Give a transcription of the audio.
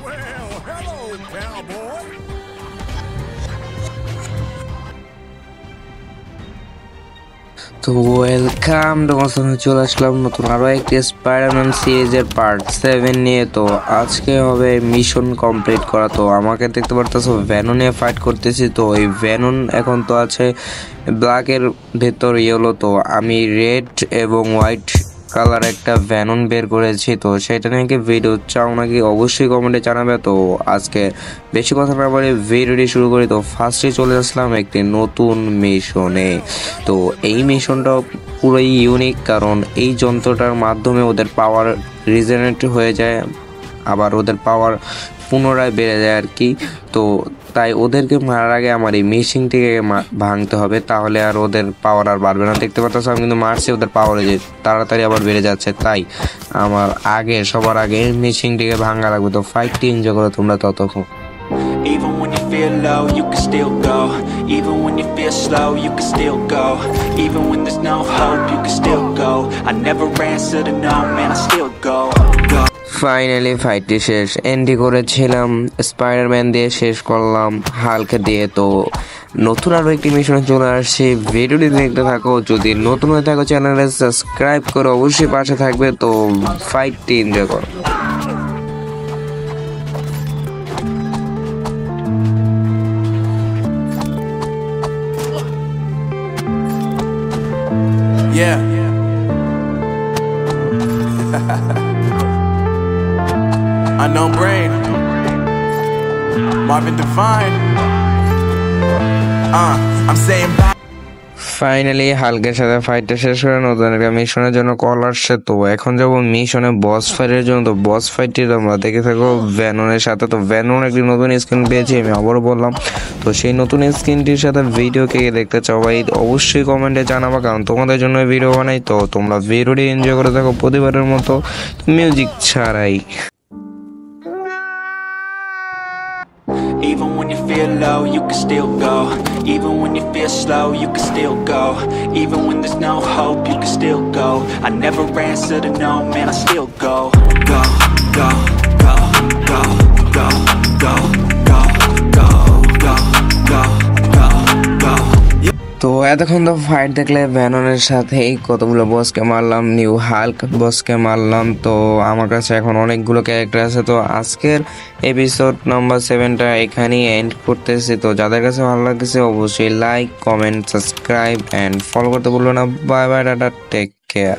Well, hello, cowboy. তো welcome, তোমার সঙ্গে চলে আসলাম নতুন আরও একটি স্পাইডারম্যান সিরিজের পার্ট 7 নিয়ে। তো আজকে হবে মিশন কমপ্লিট করা। তো আমাকে দেখতে পারতেছো ভ্যানন নিয়ে ফাইট করতেছি। তো এই ভ্যানন এখন তো আছে ব্ল্যাকের ভেতর ইয়েলো, তো আমি রেড এবং হোয়াইট কালার একটা ভ্যানন বের করেছি। তো সেটা নিয়ে কি ভিডিও চাও নাকি অবশ্যই কমেন্টে জানাবে। তো আজকে বেশি কথা না বলে ভিডিওটি শুরু করি। তো ফার্স্টে চলে আসলাম একটি নতুন মিশনে। তো এই মিশনটা পুরোই ইউনিক, কারণ এই যন্ত্রটার মাধ্যমে ওদের পাওয়ার রিজেনারেট হয়ে যায়, আবার ওদের পাওয়ার পুনরায় বেড়ে যায় আর কি। তো তাই ওদেরকে মারার আগে আমার এই মেশিনটিকে ভাঙতে হবে, তাহলে আর ওদের পাওয়ার আর বাড়বে না। দেখতে পাচ্ছ আমি কিন্তু মারছি, ওদের পাওয়ার যে তাড়াতাড়ি আবার বেড়ে যাচ্ছে। তাই আমার সবার আগে মেশিনটিকে ভাঙা লাগবে। তো ফাইটটি এনজয় করো তোমরা ততক্ষণ। Even when you feel low, you can still go. Even when you feel slow, you can still go. Even when there's no hope, you can still go. I never answer to no, man, I still go. Finally ফাইটটি শেষ। এন্ডি করেছিলাম Spiderman দিয়ে, শেষ করলাম Hulk দিয়ে। তো নতুন আরও একটি মিশনে চলে আসছি, ভিডিওটি দেখতে থাকো। যদি নতুন হয়ে থাকো চ্যানেলে সাবস্ক্রাইব করে অবশ্যই পাশে থাকবে। তো ফাইটটি এনজয় করো। Yeah. Unknown Brain. Marvin Devine. I'm saying bye. Finally হালকের সাথে ফাইটটা শেষ করে নতুন একটা মিশনের জন্য কল আসছে। তো এখন যাবো মিশনে বস ফাইটের জন্য। তো বস ফাইটটি তোমরা দেখে থাকো ভ্যাননের সাথে। তো ভ্যানন একটি নতুন স্কিন পেয়েছি, আমি আবারও বললাম। তো সেই নতুন স্কিনটির সাথে ভিডিও কে দেখতে চাও ভাই অবশ্যই কমেন্টে জানাবা, কারণ তোমাদের জন্য ভিডিও বানাই। তো তোমরা ভিডিওটি এনজয় করে থাকো প্রতিবারের মতো মিউজিক ছাড়াই। Even when you feel low, you can still go. Even when you feel slow, you can still go. Even when there's no hope, you can still go. I never answer to no, man, I still go. Go, go, go, go, go, go, go, go, go, go, go, go. তো এতক্ষণ তো fight দেখলে ভ্যাননের সাথে কতগুলো বসকে মারলাম, new Hulk বসকে মারলাম। তো আমার কাছে এখন অনেকগুলো ক্যারেক্টার আছে। তো আজকের এপিসোড নাম্বার 7টা এখানেই এন্ড করতেছি। তো যাদের কাছে ভালো লাগছে অবশ্যই like, comment, subscribe and follow করতে ভুলবেন না। Bye bye, tata, take care.